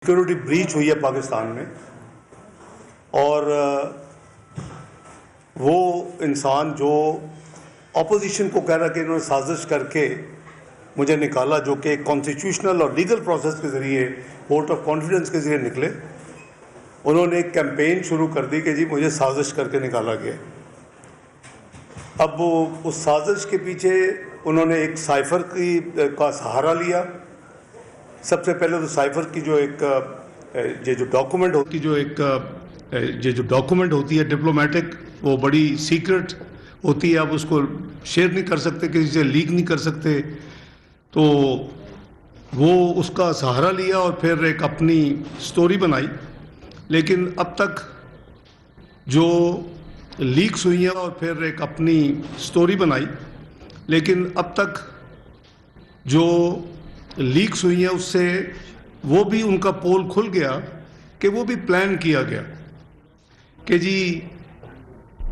Security breach हुई है पाकिस्तान में और वो इंसान जो अपोजिशन को कह रहा कि इन्होंने साजिश करके मुझे निकाला, जो कि कॉन्स्टिट्यूशनल और लीगल प्रोसेस के ज़रिए वोट ऑफ कॉन्फिडेंस के ज़रिए निकले, उन्होंने एक कैंपेन शुरू कर दी कि जी मुझे साजिश करके निकाला गया। अब वो उस साजिश के पीछे उन्होंने एक साइफ़र का सहारा लिया। सबसे पहले तो साइफ़र की जो ये जो डॉक्यूमेंट होती है डिप्लोमेटिक, वो बड़ी सीक्रेट होती है, आप उसको शेयर नहीं कर सकते, किसी से लीक नहीं कर सकते। तो वो उसका सहारा लिया और फिर एक अपनी स्टोरी बनाई। लेकिन अब तक जो लीक्स हुई हैं और फिर एक अपनी स्टोरी बनाई, लेकिन अब तक जो लीक्स हुई हैं उससे वो भी उनका पोल खुल गया कि वो भी प्लान किया गया कि जी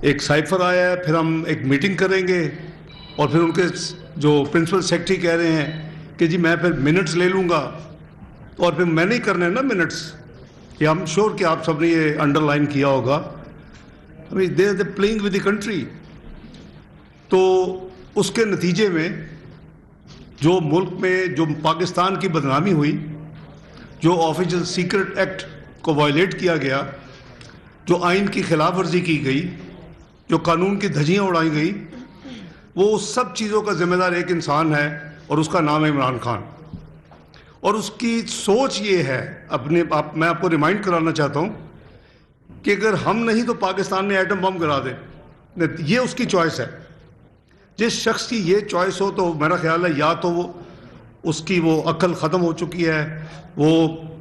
एक साइफर आया है, फिर हम एक मीटिंग करेंगे और फिर उनके जो प्रिंसिपल सेक्रेटरी कह रहे हैं कि जी मैं फिर मिनट्स ले लूँगा, और फिर मैंने ही करने हैं ना मिनट्स। ये आई एम श्योर कि आप सबने ये अंडरलाइन किया होगा। They are playing with the country. तो उसके नतीजे में जो मुल्क में जो पाकिस्तान की बदनामी हुई, जो ऑफिशियल सीक्रेट एक्ट को वायलेट किया गया, जो आइन की खिलाफ वर्जी की गई, जो कानून की धज्जियाँ उड़ाई गई, वो सब चीज़ों का जिम्मेदार एक इंसान है और उसका नाम है इमरान खान। और उसकी सोच ये है, मैं आपको रिमाइंड कराना चाहता हूँ कि अगर हम नहीं तो पाकिस्तान में एटम बम गिरा दे, ये उसकी चॉइस है। जिस शख्स की ये चॉइस हो तो मेरा ख्याल है या तो उसकी वो अक्ल ख़त्म हो चुकी है, वो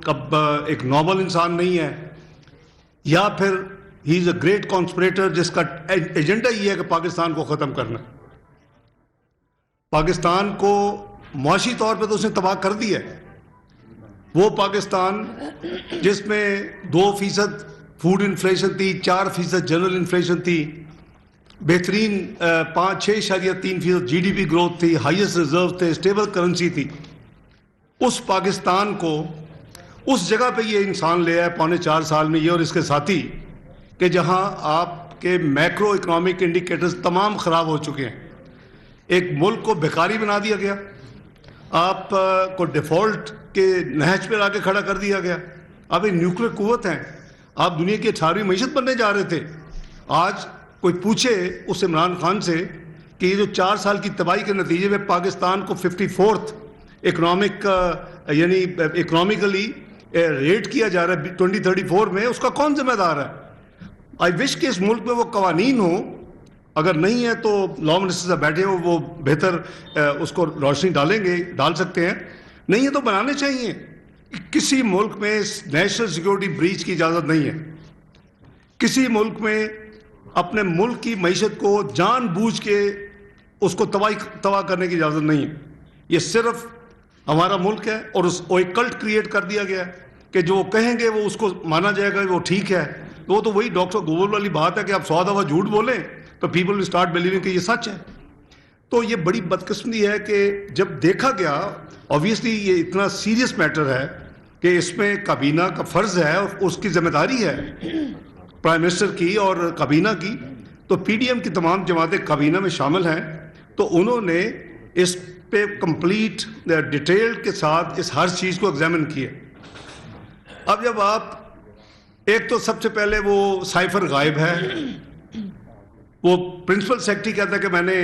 अब एक नॉर्मल इंसान नहीं है, या फिर he is a great conspirator जिसका एजेंडा ये है कि पाकिस्तान को ख़त्म करना। पाकिस्तान को मुआशी तौर पे तो उसने तबाह कर दिया है। वो पाकिस्तान जिसमें 2% फूड इन्फ्लेशन थी, 4% जनरल इन्फ्लेशन थी, बेहतरीन 5-6.3% GDP ग्रोथ थी, हाईएस्ट रिजर्व थे, स्टेबल करेंसी थी, उस पाकिस्तान को उस जगह पे ये इंसान ले आया 4.25 साल में, ये और इसके साथी, कि जहां आपके मैक्रो इकोनॉमिक इंडिकेटर्स तमाम ख़राब हो चुके हैं। एक मुल्क को बेकारी बना दिया गया, आप को डिफ़ॉल्ट के नहज पर आके खड़ा कर दिया गया। आप एक न्यूक्लियर कुव्वत हैं, आप दुनिया की 18वीं मईशत बनने जा रहे थे। आज कोई पूछे उस इमरान खान से कि ये जो 4 साल की तबाही के नतीजे में पाकिस्तान को 54th यानी इकोनॉमिकली रेट किया जा रहा है 2034 में, उसका कौन जिम्मेदार है? आई विश कि इस मुल्क में वो कवानीन हो, अगर नहीं है तो लॉ मिनिस्टर साहब बैठे हो, वो बेहतर उसको रोशनी डाल सकते हैं। नहीं है तो बनाने चाहिए। किसी मुल्क में नेशनल सिक्योरिटी ब्रीच की इजाज़त नहीं है। किसी मुल्क में अपने मुल्क की मईशत को जानबूझ के उसको तबाह करने की इजाज़त नहीं है। ये सिर्फ हमारा मुल्क है और वो एक कल्ट क्रिएट कर दिया गया है कि जो कहेंगे वो उसको माना जाएगा, वो ठीक है। वो तो वही डॉक्टर गोबर वाली बात है कि आप 100 दफ़ा झूठ बोलें तो पीपल विल स्टार्ट बिलीविंग कि ये सच है। तो ये बड़ी बदकिस्मती है कि जब देखा गया, ऑब्वियसली ये इतना सीरियस मैटर है कि इसमें काबीना का फ़र्ज़ है और उसकी जिम्मेदारी है प्राइम मिनिस्टर की और काबीना की। तो PDM की तमाम जमातें काबीना में शामिल हैं, तो उन्होंने इस पे कंप्लीट डिटेल के साथ इस हर चीज़ को एग्जामिन किया। अब जब आप एक तो सबसे पहले वो साइफर गायब है, वो प्रिंसिपल सेक्रेटरी कहता है कि मैंने,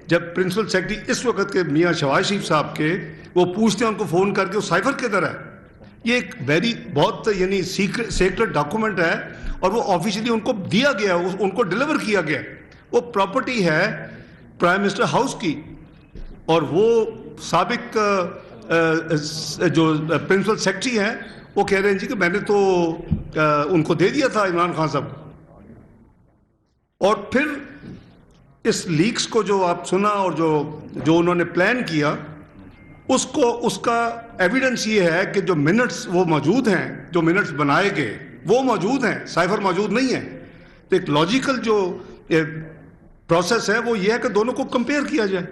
जब प्रिंसिपल सेक्रेटरी इस वक्त के मियाँ शहबाज शरीफ साहब के, वो पूछते हैं उनको फ़ोन करके वो साइफर किधर है। ये एक बहुत यानी सीक्रेट डॉक्यूमेंट है और वो ऑफिशियली उनको दिया गया, उनको डिलीवर किया गया। वो प्रॉपर्टी है प्राइम मिनिस्टर हाउस की, और वो साबिक जो प्रिंसिपल सेक्रेटरी हैं वो कह रहे हैं जी कि मैंने तो उनको दे दिया था इमरान खान साहब। और फिर इस लीक्स को जो आप सुना और जो उन्होंने प्लान किया, उसका एविडेंस ये है कि जो मिनट्स वो मौजूद हैं, जो मिनट्स बनाए गए वो मौजूद हैं, साइफर मौजूद नहीं है। तो एक लॉजिकल जो प्रोसेस है वो ये है कि दोनों को कंपेयर किया जाए,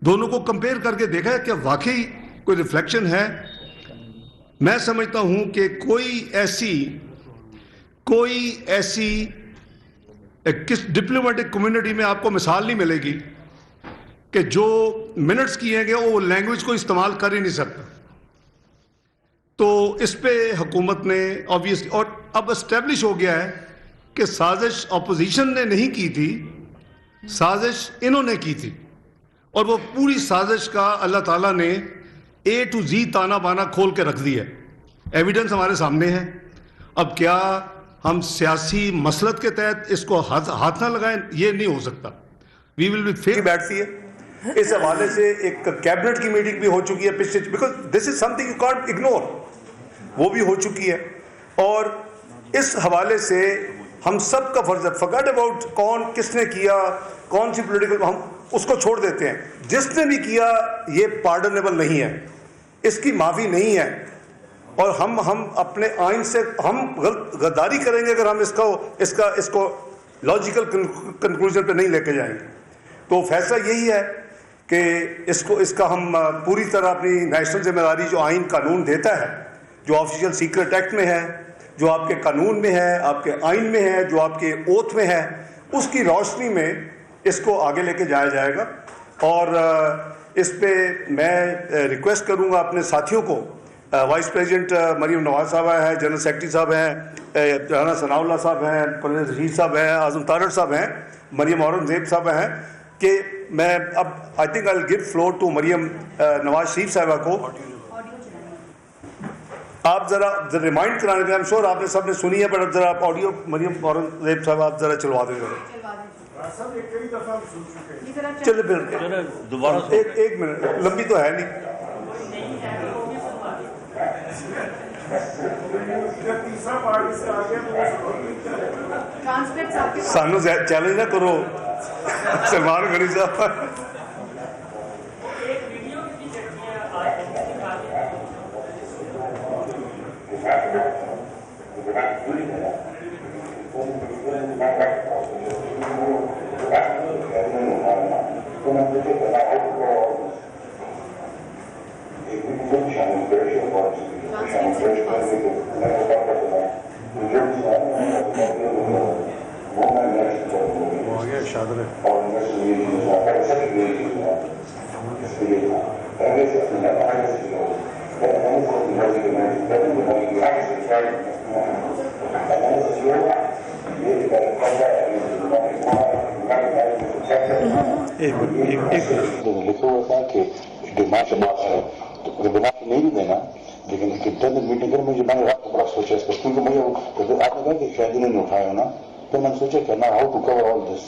दोनों को कंपेयर करके देखा है कि वाकई कोई रिफ्लेक्शन है میں سمجھتا ہوں کہ کوئی ایسی کس ڈپلومیٹک کمیونٹی میں آپ کو مثال نہیں ملے گی کہ جو منٹس کیے گئے وہ لینگویج کو استعمال کر ہی نہیں سکتا. تو اس پہ حکومت نے آبویسلی، اور اب اسٹیبلش ہو گیا ہے کہ سازش اپوزیشن نے نہیں کی تھی، سازش انہوں نے کی تھی، اور وہ پوری سازش کا اللہ تعالیٰ نے A to Z تانا بانا کھول کے رکھ دیا ہے. ایویڈنس ہمارے سامنے ہے. اب کیا ہم سیاسی مسلط کے تحت اس کو ہاتھ نہ لگائیں؟ یہ نہیں ہو سکتا. وی ول بی فیئر بیٹھتی ہے. اس حوالے سے ایک کیبنٹ کی میٹنگ بھی ہو چکی ہے پچھلے، because this is some thing you can't ignore, وہ بھی ہو چکی ہے. اور اس حوالے سے ہم سب کا فرض ہے، فرگیٹ اباؤٹ کون کس نے کیا، کون سی پولیٹیکل، ہم اس کو چھوڑ دیتے ہیں. جس نے بھی کیا یہ پارڈنیبل نہیں ہے، اس کی معافی نہیں ہے. اور ہم اپنے آئین سے ہم غداری کریں گے اگر ہم اس کو لاجیکل کنکلوژن پہ نہیں لے کے جائیں گے. تو فیصلہ یہی ہے کہ اس کا ہم پوری طرح اپنی نیشنل ذمہ داری جو آئین قانون دیتا ہے، جو آفیشیل سیکرٹ ایکٹ میں ہے، جو آپ کے قانون میں ہے، آپ کے آئین میں ہے، جو آپ کے اوتھ میں ہے، اس کی روشنی میں اس کو آگے لے کے جایا جائے گا. اور اس پہ میں ریکویسٹ کروں گا اپنے ساتھیوں کو، وائس پریزیڈنٹ مریم نواز صاحب ہیں، جنرل سیکرٹری صاحب ہیں، رانا ثناء اللہ صاحب ہیں، پروفیسر رشید صاحب ہیں، اعظم تارڑ صاحب ہیں، مریم اورنگزیب صاحب ہیں، کہ میں اب I think I will give floor to Maryam Nawaz Sharif صاحبہ کو. آپ ذرا ریمائنڈ کرانے کے، I'm sure آپ نے سب نے سنی ہے، پر اب ذرا آپ آڈیو مریم اورنگزیب صاحب آپ ذرا چلوا دیں ذرا. چلے پھر دوبارہ ایک منٹ، لمبی تو ہے نہیں. سانو چیلنج نہ کرو سلمان غنی صاحب. لکھا ہوا تھا کہ دماغ نہیں بھی دینا، لیکن میٹنگ کر مجھے میں نے رات کو بڑا سوچا اس پر، کیونکہ مجھے آپ نے کہا کہ شاید انہوں نے اٹھایا ہونا، تو میں نے سوچا کہ نا ہاؤ ٹو کور آل دس.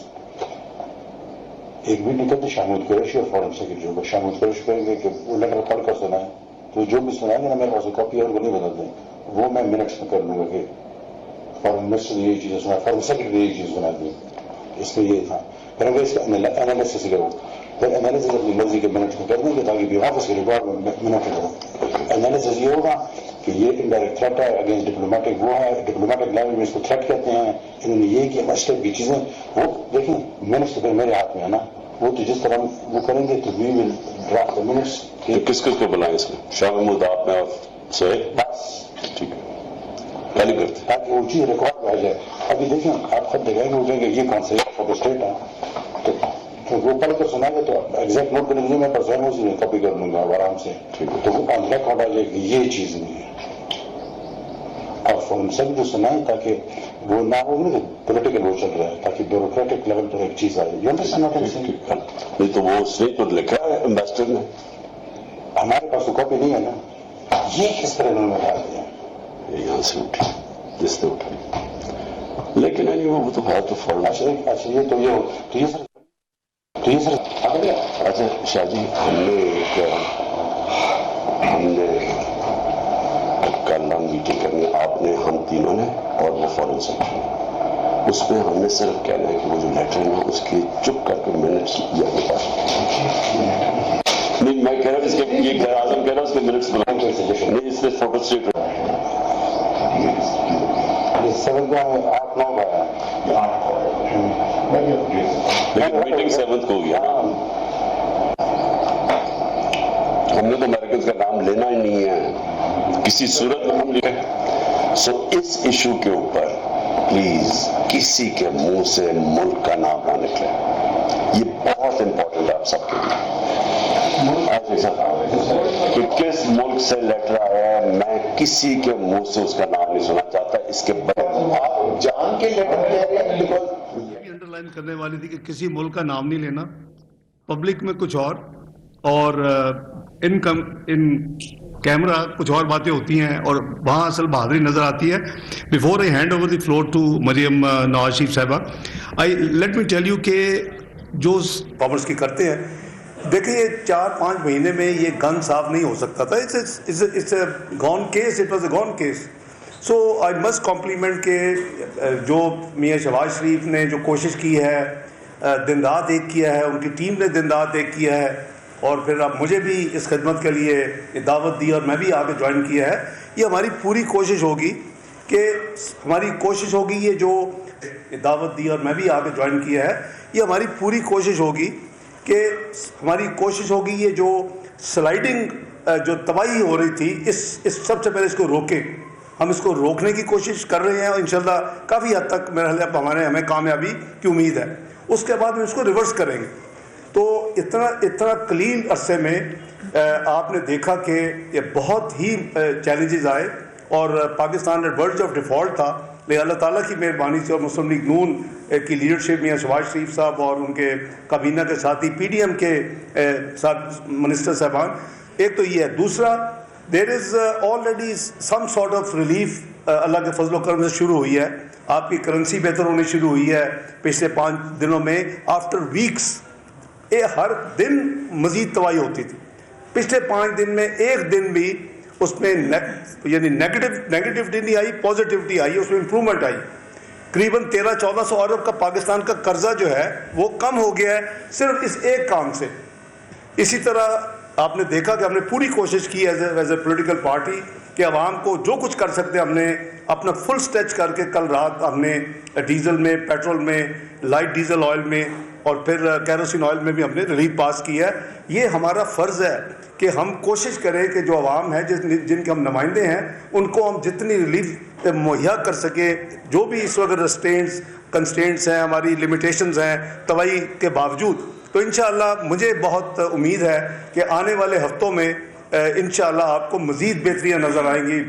ایک میٹنگ کرتے شاہ محمود قریشی اور فارن سیکرٹری ہوگا. شاہ محمود قریشی کہیں گے کہ وہ لیٹر پڑھ کر سنائیں، تو جو بھی سنائیں گے نا میرے پاس کاپی ہے اور وہ نہیں بدل دیں، وہ میں منٹس میں کر لوں گا کہ فارن منسٹر نے یہی چیزیں سنا، فارن سیکرٹری نے یہی چیز سنا دی. اس میں یہ تھا پھر اس کا انالیسس کرو، پھر انالیسس اپنی مرضی کے منٹ میں کر دیں گے تاکہ بھی آفس کے ریکارڈ میں منٹ کرو. انالیسس یہ ہوگا کہ یہ انڈائریکٹ تھریٹ ہے اگینسٹ ڈپلومیٹک، وہ ہے ڈپلومیٹک لینگویج میں اس کو تھریٹ کہتے ہیں. انہوں نے یہ کیا مسئلے کی چیزیں، وہ دیکھیں منٹس تو پھر میرے ہاتھ میں ہے نا، وہ تو جس طرح وہ کریں گے تو وی ول ڈرافٹ دی منٹس. کس کس کو بلائیں اس میں؟ شاہ محمود، آپ میں اور سہیل، ٹھیک ہے، پہلے کرتے تاکہ وہ چیز ریکارڈ میں آ جائے. ابھی دیکھیں آپ خود دیکھیں گے وہ کہیں گے یہ کون سا فوٹو اسٹیٹ ہے، تو وہ پڑھ کر سنا گے تو ایگزیکٹ نوٹ کریں گے، میں پر سہیم اسی میں کاپی کر لوں گا آرام سے، تو وہ آن ریکارڈ آ جائے گی یہ چیز نہیں ہے. اور فون سے بھی جو سنائیں تاکہ وہ نہ ہو کہ پولیٹیکل وہ چل رہا ہے، تاکہ بیوروکریٹک لیول پر ایک چیز آئے. نہیں تو وہ اس نے تو لکھا ہے امبیسڈر نے، ہمارے پاس تو کاپی نہیں ہے نا. یہ کس طرح انہوں نے بتا دیا، یہاں سے اٹھی جس نے اٹھائی، لیکن وہ تو ہے تو فوراً. اچھا یہ تو یہ سر اچھا شاہ جی، ہم نے کل میٹنگ کرنی، آپ نے، ہم تینوں نے اور وہ فارن سیکرٹری، اس میں ہم نے صرف کہنا ہے کہ وہ جو لیٹر ہے اس کی چپ کر کے منٹس نہیں، میں کہہ رہا ہوں اس کے یہ غیر اعظم کہہ رہا ہوں اس کے منٹس بنائیں گے، نہیں اس نے فوٹو اسٹیٹ میٹنگ 7 کو ہوگی. ہم نے تو امریکنز کا نام لینا ہی نہیں ہے. किसी सूरत में हम लिखे। सो इस इशू के ऊपर प्लीज किसी के मुंह से मुल्क का नाम ना निकले, ये बहुत इंपॉर्टेंट है आप सबके लिए। कि किस मुल्क से लेटर आया है, मैं किसी के मुंह से उसका नाम नहीं सुनना चाहता। इसके बाद आप जान के लेटर दे रहे हैं, बिकॉज अंडरलाइन करने वाली थी कि किसी मुल्क का नाम नहीं लेना, पब्लिक में कुछ और इन कैमरा कुछ और बातें होती हैं और वहाँ असल बहादुरी नजर आती है। Before I hand over the floor to Maryam Nawaz Sharif साहिबा, I let me tell you के जो कॉमर्स की करते हैं, देखिए 4-5 महीने में ये गन साफ नहीं हो सकता था। It's a gone case, it was a gone case. So I must compliment के जो मियाँ शहबाज शरीफ ने जो कोशिश की है, दिन रात एक किया है, उनकी टीम ने दिन रात एक किया है, और फिर अब मुझे भी इस खिदमत के लिए दावत दी और मैं भी आके ज्वाइन किया है। ये हमारी पूरी कोशिश होगी कि ये जो दावत दी और मैं भी आके ज्वाइन किया है, ये हमारी पूरी कोशिश होगी कि ये जो स्लाइडिंग जो तबाही हो रही थी, इस सबसे पहले इसको रोकें। हम इसको रोकने की कोशिश कर रहे हैं और इंशाल्लाह काफ़ी हद तक मेरे ख्याल हमें कामयाबी की उम्मीद है। उसके बाद हम इसको रिवर्स करेंगे। तो इतना कलील अरसे में आपने देखा कि ये बहुत ही चैलेंजेस आए और Pakistan at verge of default था, लेकिन अल्लाह ताला की मेहरबानी से और मुस्लिम लीग नून की लीडरशिप में शहबाज शरीफ साहब और उनके काबीना के साथी PDM के साथ मिनिस्टर साहबान, एक तो ये है। दूसरा, there is already some sort of relief Allah के फजल करम से शुरू हुई है। आपकी करेंसी बेहतर होनी शुरू हुई है पिछले 5 दिनों में। आफ्टर वीक्स हर दिन मजीद तबाही होती थी। पिछले 5 दिन में एक दिन भी उसमें यानी नेगेटिविटी नहीं आई, पॉजिटिविटी आई, उसमें इंप्रूवमेंट आई। करीबन 1300-1400 अरब का पाकिस्तान का कर्जा जो है वो कम हो गया है सिर्फ इस एक काम से। इसी तरह आपने देखा कि हमने पूरी कोशिश की एज ए पोलिटिकल पार्टी कि आवाम को जो कुछ कर सकते हमने अपना फुल स्ट्रेच करके, कल रात हमने डीजल में, पेट्रोल में, लाइट डीजल ऑयल में और फिर कैरोसिन ऑयल में भी हमने रिलीफ पास की है। ये हमारा फ़र्ज़ है कि हम कोशिश करें कि जो आवाम है जिनके हम नुमाइंदे हैं, उनको हम जितनी रिलीफ मुहैया कर सके। जो भी इस वक्त कंस्ट्रेंट्स हैं, हमारी लिमिटेशंस हैं तबाही के बावजूद, तो इंशाअल्लाह मुझे बहुत उम्मीद है कि आने वाले हफ्तों में इंशाअल्लाह आपको मज़ीद बेहतरियाँ नज़र आएंगी।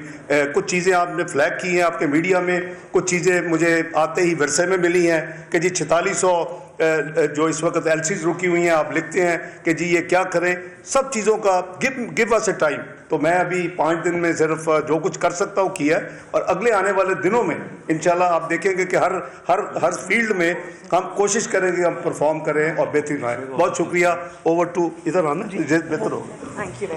कुछ चीज़ें आपने फ्लैग की हैं आपके मीडिया में, कुछ चीज़ें मुझे आते ही विरसे में मिली हैं कि जी 4600 जो इस वक्त LCs रुकी हुई हैं, आप लिखते हैं कि जी ये क्या करें। सब चीज़ों का गिव अस ए टाइम। तो मैं अभी 5 दिन में सिर्फ जो कुछ कर सकता हूँ किया है, और अगले आने वाले दिनों में इंशाल्लाह आप देखेंगे कि हर फील्ड में हम कोशिश करेंगे हम परफॉर्म करें और बेहतरीन आए। बहुत शुक्रिया। ओवर टू इधर आना बेहतर होगा।